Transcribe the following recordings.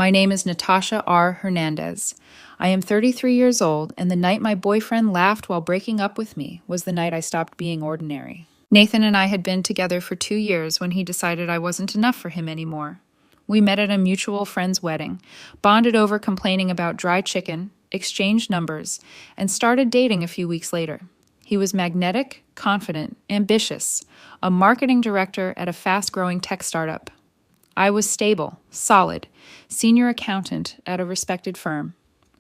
My name is Natasha R. Hernandez. I am 33 years old, and the night my boyfriend laughed while breaking up with me was the night I stopped being ordinary. Nathan and I had been together for 2 years when he decided I wasn't enough for him anymore. We met at a mutual friend's wedding, bonded over complaining about dry chicken, exchanged numbers, and started dating a few weeks later. He was magnetic, confident, ambitious, a marketing director at a fast-growing tech startup. I was stable, solid, senior accountant at a respected firm.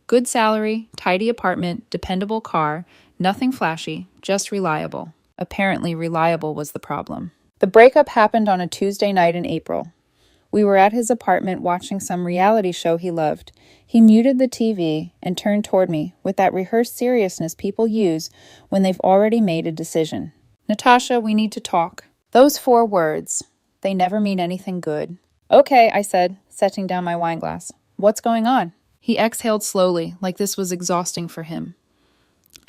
Good salary, tidy apartment, dependable car, nothing flashy, just reliable. Apparently, reliable was the problem. The breakup happened on a Tuesday night in April. We were at his apartment watching some reality show he loved. He muted the TV and turned toward me with that rehearsed seriousness people use when they've already made a decision. "Natasha, we need to talk." Those 4 words, they never mean anything good. "Okay," I said, setting down my wine glass. "What's going on?" He exhaled slowly, like this was exhausting for him.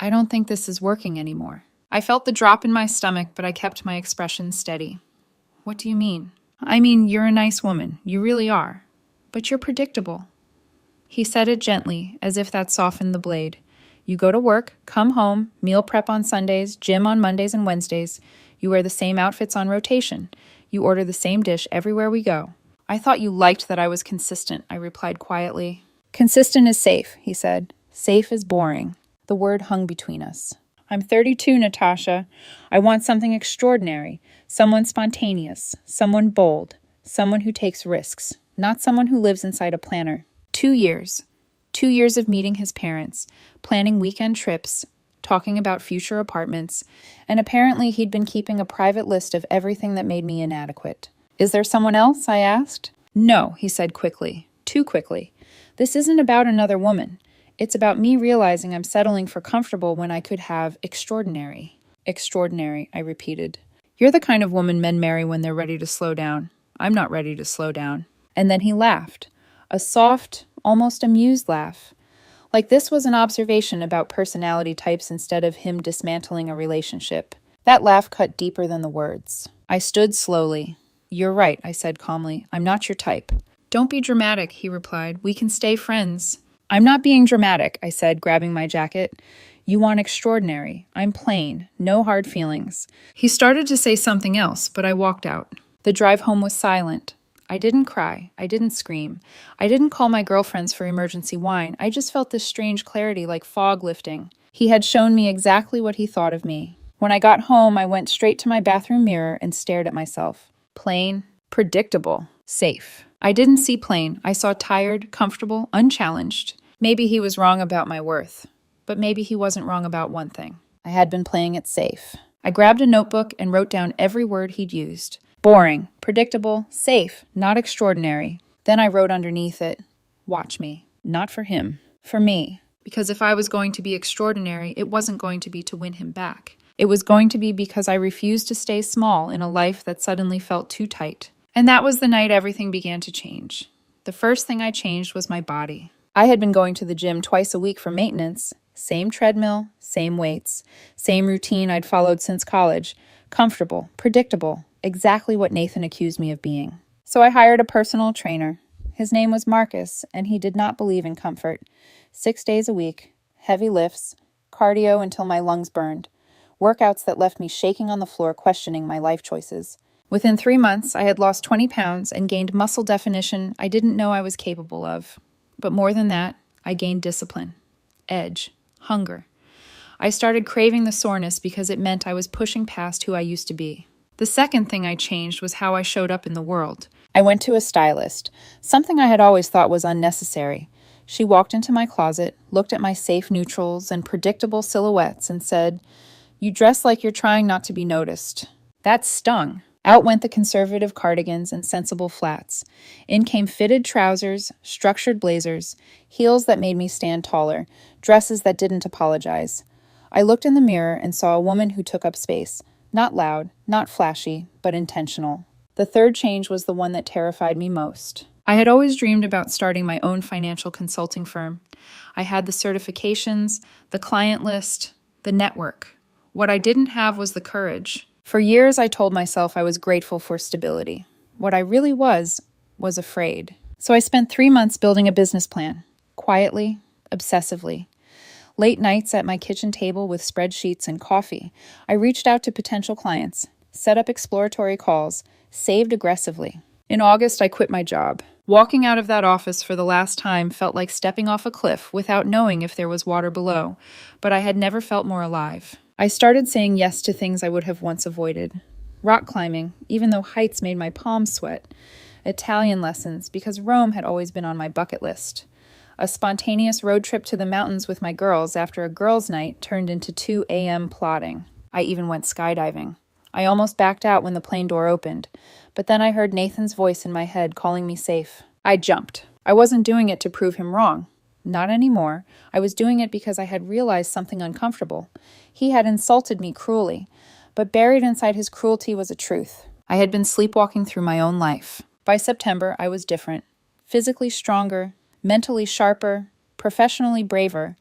"I don't think this is working anymore." I felt the drop in my stomach, but I kept my expression steady. "What do you mean?" "I mean, you're a nice woman. You really are. But you're predictable." He said it gently, as if that softened the blade. "You go to work, come home, meal prep on Sundays, gym on Mondays and Wednesdays. You wear the same outfits on rotation. You order the same dish everywhere we go." "I thought you liked that I was consistent," I replied quietly. "Consistent is safe," he said. "Safe is boring." The word hung between us. "I'm 32, Natasha. I want something extraordinary, someone spontaneous, someone bold, someone who takes risks, not someone who lives inside a planner." 2 years. 2 years of meeting his parents, planning weekend trips, talking about future apartments, and apparently he'd been keeping a private list of everything that made me inadequate. "Is there someone else?" I asked. "No," he said quickly, too quickly. "This isn't about another woman. It's about me realizing I'm settling for comfortable when I could have extraordinary." "Extraordinary," I repeated. "You're the kind of woman men marry when they're ready to slow down. I'm not ready to slow down." And then he laughed, a soft, almost amused laugh, like this was an observation about personality types instead of him dismantling a relationship. That laugh cut deeper than the words. I stood slowly. "You're right," I said calmly. "I'm not your type." "Don't be dramatic," he replied. "We can stay friends." "I'm not being dramatic," I said, grabbing my jacket. "You want extraordinary. I'm plain. No hard feelings." He started to say something else, but I walked out. The drive home was silent. I didn't cry. I didn't scream. I didn't call my girlfriends for emergency wine. I just felt this strange clarity like fog lifting. He had shown me exactly what he thought of me. When I got home, I went straight to my bathroom mirror and stared at myself. Plain, predictable, safe. I didn't see plain. I saw tired, comfortable, unchallenged. Maybe he was wrong about my worth, but maybe he wasn't wrong about one thing. I had been playing it safe. I grabbed a notebook and wrote down every word he'd used. Boring, predictable, safe, not extraordinary. Then I wrote underneath it, "Watch me." Not for him, for me. Because if I was going to be extraordinary, it wasn't going to be to win him back. It was going to be because I refused to stay small in a life that suddenly felt too tight. And that was the night everything began to change. The first thing I changed was my body. I had been going to the gym twice a week for maintenance. Same treadmill, same weights, same routine I'd followed since college. Comfortable, predictable, exactly what Nathan accused me of being. So I hired a personal trainer. His name was Marcus, and he did not believe in comfort. 6 days a week, heavy lifts, cardio until my lungs burned, workouts that left me shaking on the floor questioning my life choices. Within 3 months, I had lost 20 pounds and gained muscle definition I didn't know I was capable of. But more than that, I gained discipline, edge, hunger. I started craving the soreness because it meant I was pushing past who I used to be. The second thing I changed was how I showed up in the world. I went to a stylist, something I had always thought was unnecessary. She walked into my closet, looked at my safe neutrals and predictable silhouettes, and said, "You dress like you're trying not to be noticed." That stung. Out went the conservative cardigans and sensible flats. In came fitted trousers, structured blazers, heels that made me stand taller, dresses that didn't apologize. I looked in the mirror and saw a woman who took up space. Not loud, not flashy, but intentional. The third change was the one that terrified me most. I had always dreamed about starting my own financial consulting firm. I had the certifications, the client list, the network. What I didn't have was the courage. For years, I told myself I was grateful for stability. What I really was afraid. So I spent 3 months building a business plan, quietly, obsessively. Late nights at my kitchen table with spreadsheets and coffee, I reached out to potential clients, set up exploratory calls, saved aggressively. In August, I quit my job. Walking out of that office for the last time felt like stepping off a cliff without knowing if there was water below, but I had never felt more alive. I started saying yes to things I would have once avoided. Rock climbing, even though heights made my palms sweat. Italian lessons, because Rome had always been on my bucket list. A spontaneous road trip to the mountains with my girls after a girls' night turned into 2 a.m. plotting. I even went skydiving. I almost backed out when the plane door opened, but then I heard Nathan's voice in my head calling me safe. I jumped. I wasn't doing it to prove him wrong. Not anymore. I was doing it because I had realized something uncomfortable. He had insulted me cruelly, but buried inside his cruelty was a truth. I had been sleepwalking through my own life. By September, I was different. Physically stronger, mentally sharper, professionally braver.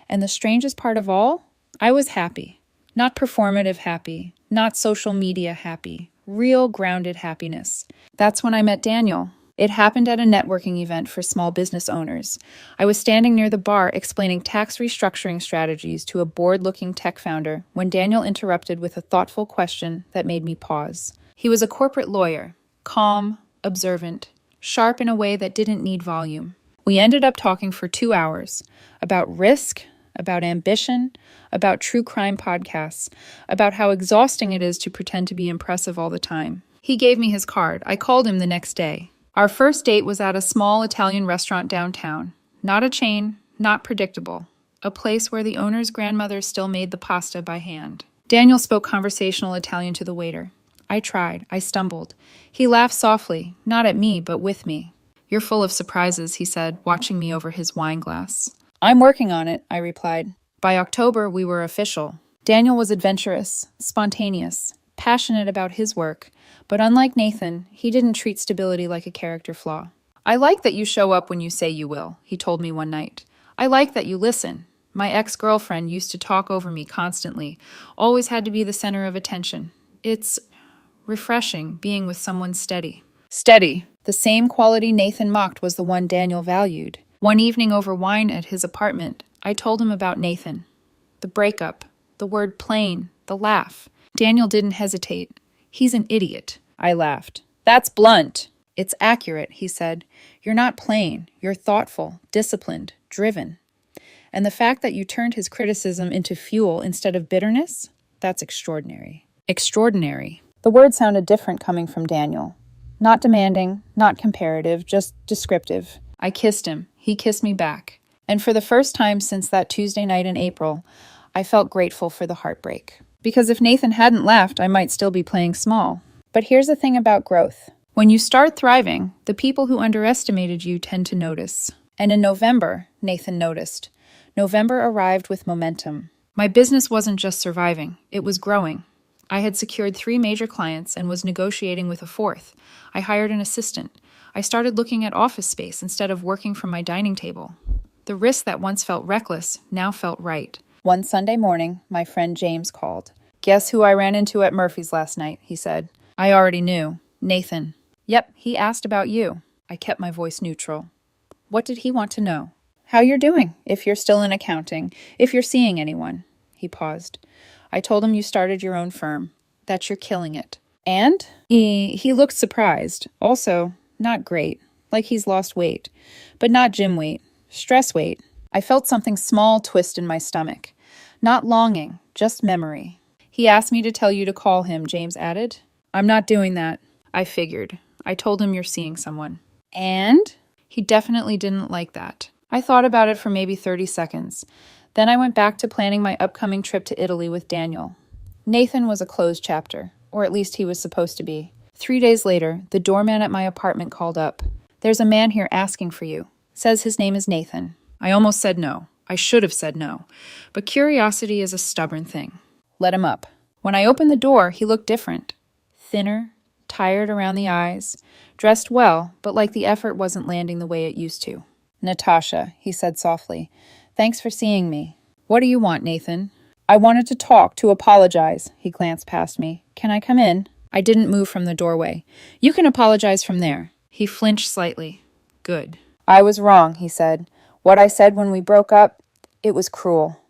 And the strangest part of all, I was happy. Not performative happy, not social media happy, real grounded happiness. That's when I met Daniel. It happened at a networking event for small business owners. I was standing near the bar explaining tax restructuring strategies to a bored-looking tech founder when Daniel interrupted with a thoughtful question that made me pause. He was a corporate lawyer, calm, observant, sharp in a way that didn't need volume. We ended up talking for 2 hours about risk, about ambition, about true crime podcasts, about how exhausting it is to pretend to be impressive all the time. He gave me his card. I called him the next day. Our first date was at a small Italian restaurant downtown. Not a chain, not predictable. A place where the owner's grandmother still made the pasta by hand. Daniel spoke conversational Italian to the waiter. I tried. I stumbled. He laughed softly, not at me, but with me. "You're full of surprises," he said, watching me over his wine glass. "I'm working on it," I replied. By October, we were official. Daniel was adventurous, spontaneous, passionate about his work, but unlike Nathan, he didn't treat stability like a character flaw. "I like that you show up when you say you will," he told me one night. "I like that you listen. My ex-girlfriend used to talk over me constantly, always had to be the center of attention. It's refreshing being with someone steady." Steady. The same quality Nathan mocked was the one Daniel valued. One evening over wine at his apartment, I told him about Nathan. The breakup, the word plain, the laugh. Daniel didn't hesitate. "He's an idiot." I laughed. "That's blunt." "It's accurate," he said. "You're not plain. You're thoughtful, disciplined, driven." And the fact that you turned his criticism into fuel instead of bitterness, that's extraordinary. Extraordinary. The word sounded different coming from Daniel. Not demanding, not comparative, just descriptive. I kissed him. He kissed me back. And for the first time since that Tuesday night in April, I felt grateful for the heartbreak. Because if Nathan hadn't left, I might still be playing small. But here's the thing about growth. When you start thriving, the people who underestimated you tend to notice. And in November, Nathan noticed. November arrived with momentum. My business wasn't just surviving, it was growing. I had secured 3 major clients and was negotiating with a 4th. I hired an assistant. I started looking at office space instead of working from my dining table. The risk that once felt reckless now felt right. One Sunday morning, my friend James called. "Guess who I ran into at Murphy's last night?" he said. I already knew. Nathan. "Yep, he asked about you." I kept my voice neutral. What did he want to know? "How you're doing, if you're still in accounting, if you're seeing anyone." He paused. I told him you started your own firm, that you're killing it. And? He looked surprised. Also, not great, like he's lost weight. But not gym weight, stress weight. I felt something small twist in my stomach. Not longing, just memory. "He asked me to tell you to call him," James added. "I'm not doing that." I figured. I told him you're seeing someone. And? He definitely didn't like that. I thought about it for maybe 30 seconds. Then I went back to planning my upcoming trip to Italy with Daniel. Nathan was a closed chapter, or at least he was supposed to be. 3 days later, the doorman at my apartment called up. "There's a man here asking for you. Says his name is Nathan." I almost said no. I should have said no. But curiosity is a stubborn thing. Let him up. When I opened the door, he looked different. Thinner, tired around the eyes, dressed well, but like the effort wasn't landing the way it used to. "Natasha," he said softly. "Thanks for seeing me." "What do you want, Nathan?" "I wanted to talk, to apologize." He glanced past me. "Can I come in?" I didn't move from the doorway. "You can apologize from there." He flinched slightly. Good. I was wrong, he said. What I said when we broke up, it was cruel.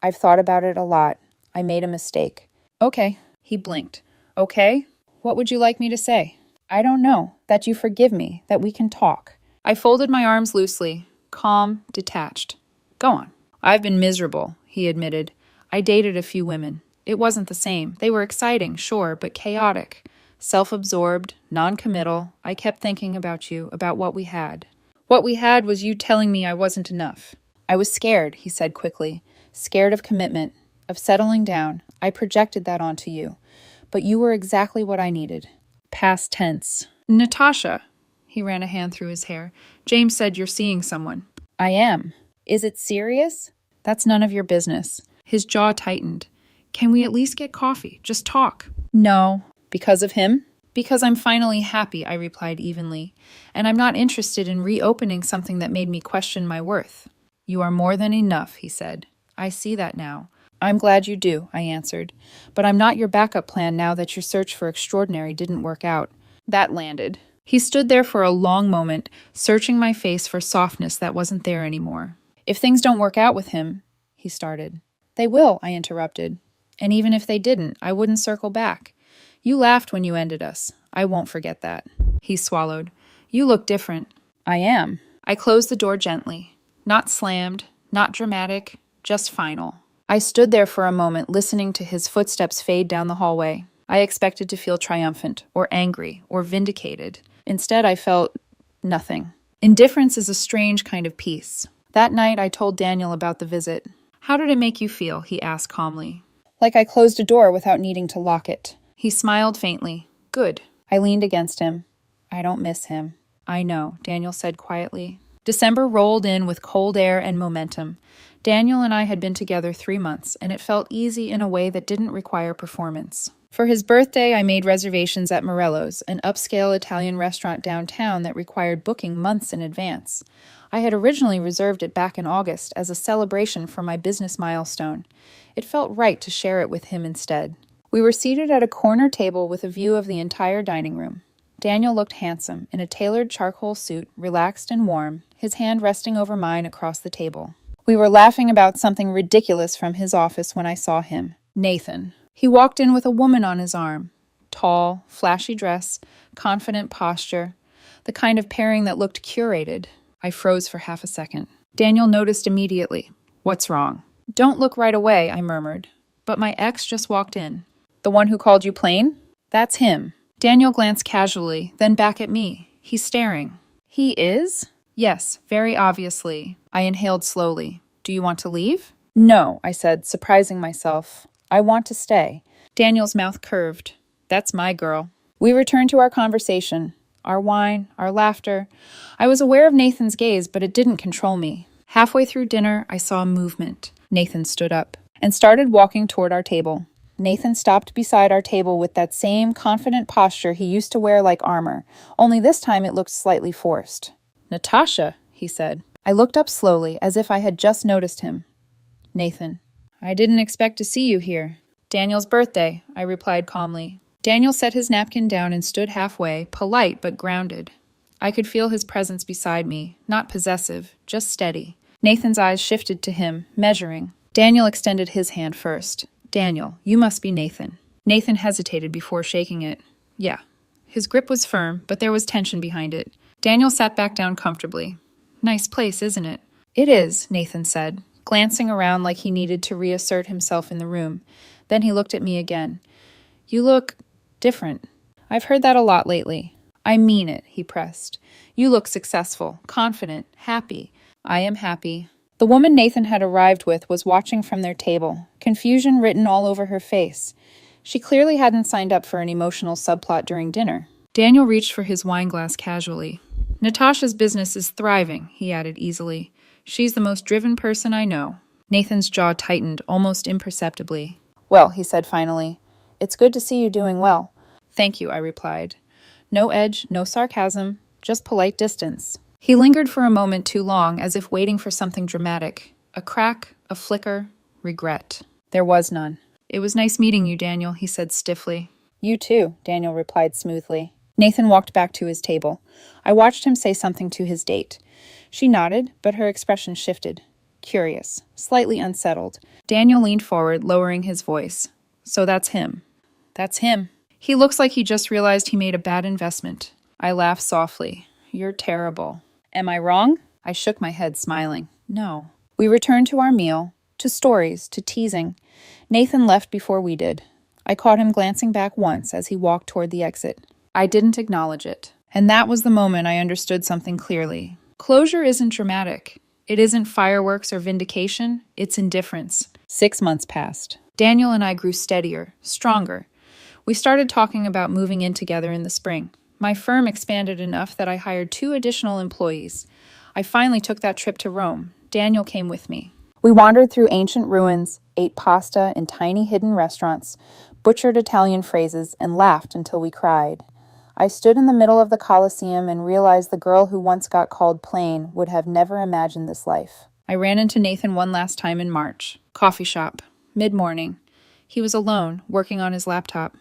I've thought about it a lot. I made a mistake. Okay. He blinked. Okay? What would you like me to say? I don't know. That you forgive me, that we can talk. I folded my arms loosely, calm, detached. Go on. I've been miserable, he admitted. I dated a few women. It wasn't the same. They were exciting, sure, but chaotic. Self-absorbed, non-committal. I kept thinking about you, about what we had. What we had was you telling me I wasn't enough. I was scared, he said quickly. Scared of commitment, of settling down. I projected that onto you. But you were exactly what I needed. Past tense. Natasha. He ran a hand through his hair. James said you're seeing someone. I am. Is it serious? That's none of your business. His jaw tightened. Can we at least get coffee? Just talk. No. Because of him? Because I'm finally happy, I replied evenly. And I'm not interested in reopening something that made me question my worth. You are more than enough, he said. I see that now. I'm glad you do, I answered. But I'm not your backup plan now that your search for extraordinary didn't work out. That landed. He stood there for a long moment, searching my face for softness that wasn't there anymore. If things don't work out with him, he started. They will, I interrupted. And even if they didn't, I wouldn't circle back. You laughed when you ended us. I won't forget that. He swallowed. You look different. I am. I closed the door gently. Not slammed, not dramatic, just final. I stood there for a moment, listening to his footsteps fade down the hallway. I expected to feel triumphant, or angry, or vindicated. Instead, I felt nothing. Indifference is a strange kind of peace. That night, I told Daniel about the visit. How did it make you feel? He asked calmly. Like I closed a door without needing to lock it. He smiled faintly. Good. I leaned against him. I don't miss him. I know, Daniel said quietly. December rolled in with cold air and momentum. Daniel and I had been together 3 months, and it felt easy in a way that didn't require performance. For his birthday, I made reservations at Morello's, an upscale Italian restaurant downtown that required booking months in advance. I had originally reserved it back in August as a celebration for my business milestone. It felt right to share it with him instead. We were seated at a corner table with a view of the entire dining room. Daniel looked handsome, in a tailored charcoal suit, relaxed and warm, his hand resting over mine across the table. We were laughing about something ridiculous from his office when I saw him. Nathan. He walked in with a woman on his arm. Tall, flashy dress, confident posture, the kind of pairing that looked curated. I froze for half a second. Daniel noticed immediately. What's wrong? Don't look right away, I murmured. But my ex just walked in. The one who called you plain? That's him. Daniel glanced casually, then back at me. He's staring. He is? Yes, very obviously. I inhaled slowly. Do you want to leave? No, I said, surprising myself. I want to stay. Daniel's mouth curved. That's my girl. We returned to our conversation. Our wine, our laughter. I was aware of Nathan's gaze, but it didn't control me. Halfway through dinner, I saw movement. Nathan stood up and started walking toward our table. Nathan stopped beside our table with that same confident posture he used to wear like armor, only this time it looked slightly forced. Natasha, he said. I looked up slowly, as if I had just noticed him. Nathan. I didn't expect to see you here. Daniel's birthday, I replied calmly. Daniel set his napkin down and stood halfway, polite but grounded. I could feel his presence beside me, not possessive, just steady. Nathan's eyes shifted to him, measuring. Daniel extended his hand first. Daniel, you must be Nathan. Nathan hesitated before shaking it. Yeah. His grip was firm, but there was tension behind it. Daniel sat back down comfortably. Nice place, isn't it? It is, Nathan said, glancing around like he needed to reassert himself in the room. Then he looked at me again. You look different. I've heard that a lot lately. I mean it, he pressed. You look successful, confident, happy. I am happy. The woman Nathan had arrived with was watching from their table, confusion written all over her face. She clearly hadn't signed up for an emotional subplot during dinner. Daniel reached for his wine glass casually. Natasha's business is thriving, he added easily. She's the most driven person I know. Nathan's jaw tightened, almost imperceptibly. Well, he said finally, it's good to see you doing well. Thank you, I replied. No edge, no sarcasm, just polite distance. He lingered for a moment too long, as if waiting for something dramatic. A crack, a flicker, regret. There was none. It was nice meeting you, Daniel, he said stiffly. You too, Daniel replied smoothly. Nathan walked back to his table. I watched him say something to his date. She nodded, but her expression shifted. Curious, slightly unsettled. Daniel leaned forward, lowering his voice. So that's him. That's him. He looks like he just realized he made a bad investment. I laughed softly. You're terrible. Am I wrong? I shook my head, smiling. No. We returned to our meal, to stories, to teasing. Nathan left before we did. I caught him glancing back once as he walked toward the exit. I didn't acknowledge it. And that was the moment I understood something clearly. Closure isn't dramatic. It isn't fireworks or vindication. It's indifference. 6 months passed. Daniel and I grew steadier, stronger. We started talking about moving in together in the spring. My firm expanded enough that I hired 2 additional employees. I finally took that trip to Rome. Daniel came with me. We wandered through ancient ruins, ate pasta in tiny hidden restaurants, butchered Italian phrases, and laughed until we cried. I stood in the middle of the Colosseum and realized the girl who once got called plain would have never imagined this life. I ran into Nathan one last time in March. Coffee shop. Mid-morning. He was alone, working on his laptop.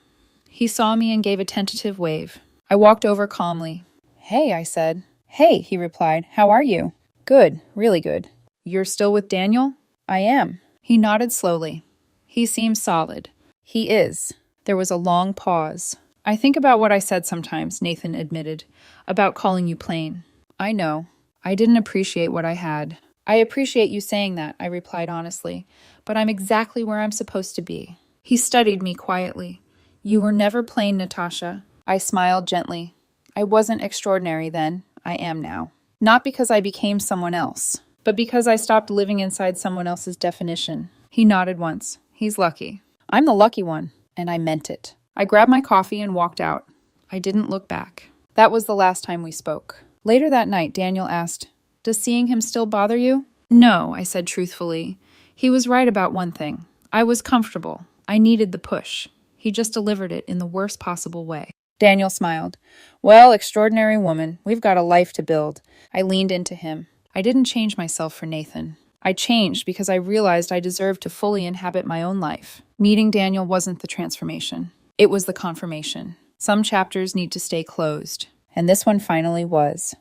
He saw me and gave a tentative wave. I walked over calmly. Hey, I said. Hey, he replied. How are you? Good, really good. You're still with Daniel? I am. He nodded slowly. He seems solid. He is. There was a long pause. I think about what I said sometimes, Nathan admitted, about calling you plain. I know. I didn't appreciate what I had. I appreciate you saying that, I replied honestly, but I'm exactly where I'm supposed to be. He studied me quietly. You were never plain, Natasha. I smiled gently. I wasn't extraordinary then. I am now. Not because I became someone else, but because I stopped living inside someone else's definition. He nodded once. He's lucky. I'm the lucky one, and I meant it. I grabbed my coffee and walked out. I didn't look back. That was the last time we spoke. Later that night, Daniel asked, Does seeing him still bother you? No, I said truthfully. He was right about one thing. I was comfortable. I needed the push. He just delivered it in the worst possible way. Daniel smiled. Well, extraordinary woman, we've got a life to build. I leaned into him. I didn't change myself for Nathan. I changed because I realized I deserved to fully inhabit my own life. Meeting Daniel wasn't the transformation. It was the confirmation. Some chapters need to stay closed, and this one finally was.